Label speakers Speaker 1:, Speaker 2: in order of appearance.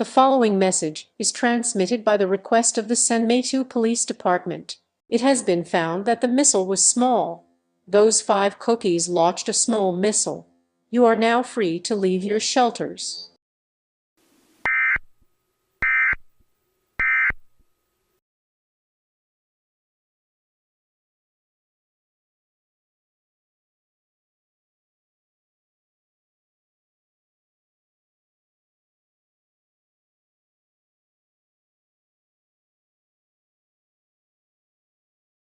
Speaker 1: The following message is transmitted by the request of the Senmetu Police Department. It has been found that the missile was small. Those 5 cookies launched a small missile. You are now free to leave your shelters.